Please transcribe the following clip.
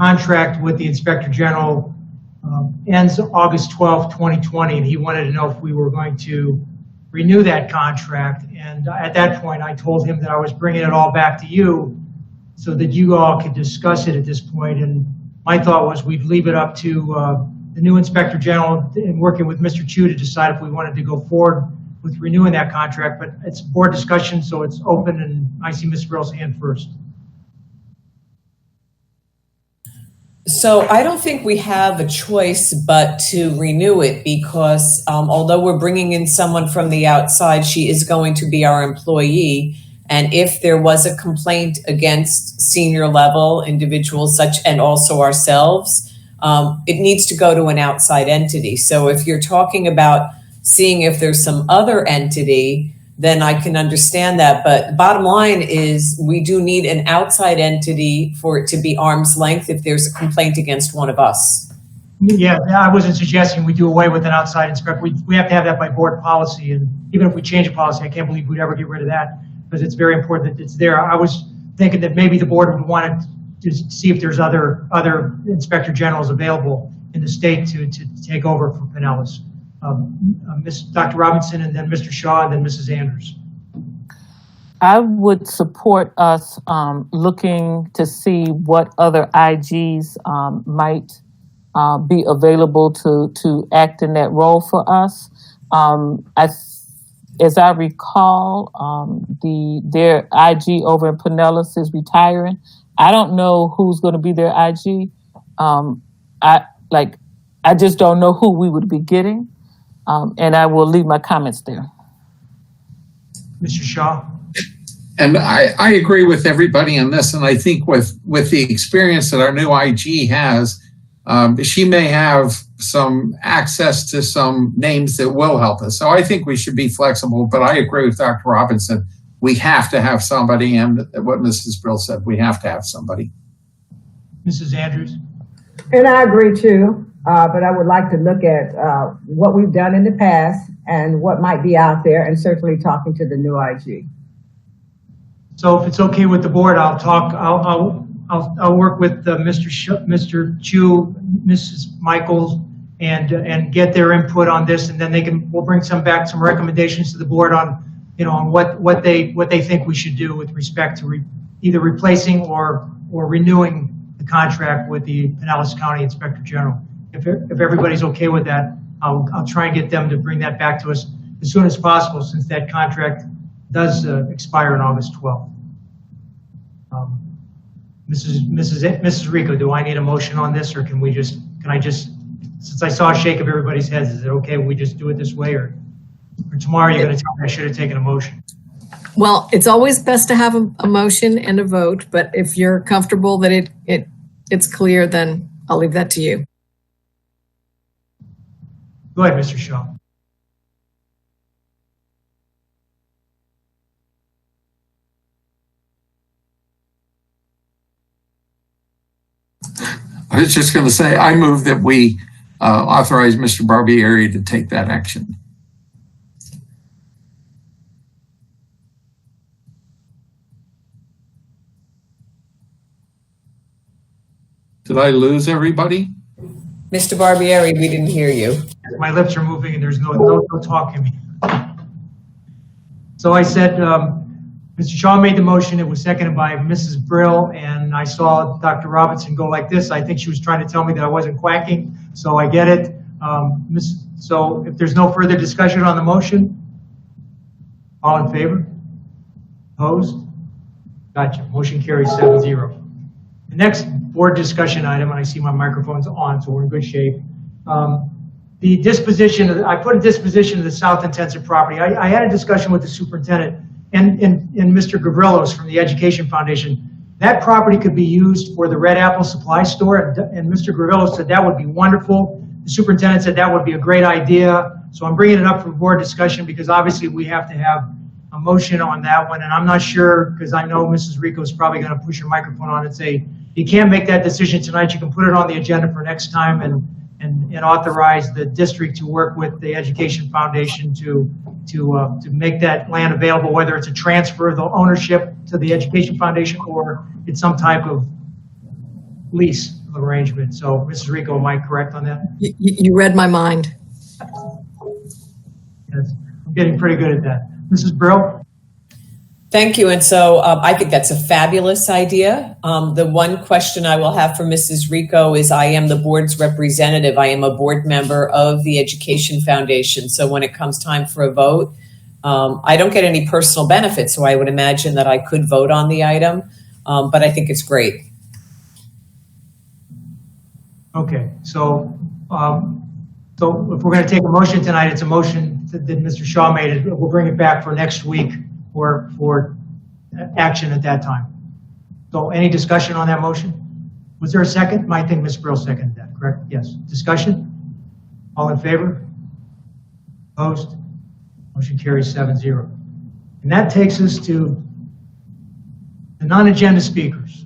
contract with the Inspector General ends August 12th, 2020, and he wanted to know if we were going to renew that contract. And at that point, I told him that I was bringing it all back to you so that you all could discuss it at this point. And my thought was we'd leave it up to the new Inspector General and working with Mr. Chu to decide if we wanted to go forward with renewing that contract. But it's board discussion, so it's open, and I see Ms. Brill's hand first. So I don't think we have a choice but to renew it because although we're bringing in someone from the outside, she is going to be our employee. And if there was a complaint against senior level individuals and also ourselves, it needs to go to an outside entity. So if you're talking about seeing if there's some other entity, then I can understand that. But bottom line is we do need an outside entity for it to be arm's length if there's a complaint against one of us. Yeah, I wasn't suggesting we do away with an outside inspector. We have to have that by board policy. And even if we change a policy, I can't believe we'd ever get rid of that because it's very important that it's there. I was thinking that maybe the board would want to see if there's other inspector generals available in the state to take over for Pinellas. Dr. Robinson, and then Mr. Shaw, and then Mrs. Andrews. I would support us looking to see what other IGs might be available to act in that role for us. As I recall, their IG over in Pinellas is retiring. I don't know who's going to be their IG. I just don't know who we would be getting. And I will leave my comments there. Mr. Shaw? And I agree with everybody on this. And I think with the experience that our new IG has, she may have some access to some names that will help us. So I think we should be flexible, but I agree with Dr. Robinson. We have to have somebody, and what Mrs. Brill said, we have to have somebody. Mrs. Andrews? And I agree too. But I would like to look at what we've done in the past and what might be out there, and certainly talking to the new IG. So if it's okay with the board, I'll talk. I'll work with Mr. Chu, Mrs. Michaels, and get their input on this, and then we'll bring some recommendations to the board on on what they think we should do with respect to either replacing or renewing the contract with the Pinellas County Inspector General. If everybody's okay with that, I'll try and get them to bring that back to us as soon as possible, since that contract does expire on August 12th. Mrs. Rico, do I need a motion on this, or can I just, since I saw a shake of everybody's heads, is it okay if we just do it this way, or tomorrow you're going to tell me I should have taken a motion? Well, it's always best to have a motion and a vote, but if you're comfortable that it's clear, then I'll leave that to you. Go ahead, Mr. Shaw. I was just going to say, I move that we authorize Mr. Barbieri to take that action. Did I lose everybody? Mr. Barbieri, we didn't hear you. My lips are moving and there's no talking me. So I said, Mr. Shaw made the motion. It was seconded by Mrs. Brill, and I saw Dr. Robinson go like this. I think she was trying to tell me that I wasn't quacking, so I get it. So if there's no further discussion on the motion, all in favor? Opposed? Gotcha. Motion carries 7-0. The next board discussion item, and I see my microphone's on, so we're in good shape. The disposition, I put a disposition of the South Intensive property. I had a discussion with the superintendent and Mr. Gavrilos from the Education Foundation. That property could be used for the Red Apple Supply Store, and Mr. Gavrilos said that would be wonderful. The superintendent said that would be a great idea. So I'm bringing it up for board discussion because obviously we have to have a motion on that one, and I'm not sure, because I know Mrs. Rico is probably going to push her microphone on and say, you can't make that decision tonight. You can put it on the agenda for next time and authorize the district to work with the Education Foundation to make that land available, whether it's a transfer of the ownership to the Education Foundation or it's some type of lease arrangement. So, Mrs. Rico, am I correct on that? You read my mind. Yes, I'm getting pretty good at that. Mrs. Brill? Thank you. And so I think that's a fabulous idea. The one question I will have for Mrs. Rico is I am the board's representative. I am a board member of the Education Foundation. So when it comes time for a vote, I don't get any personal benefits. So I would imagine that I could vote on the item, but I think it's great. Okay, so so if we're going to take a motion tonight, it's a motion that Mr. Shaw made. We'll bring it back for next week for action at that time. So any discussion on that motion? Was there a second? I think Ms. Brill seconded that, correct? Yes. Discussion? All in favor? Opposed? Motion carries 7-0. And that takes us to the non-agenda speakers.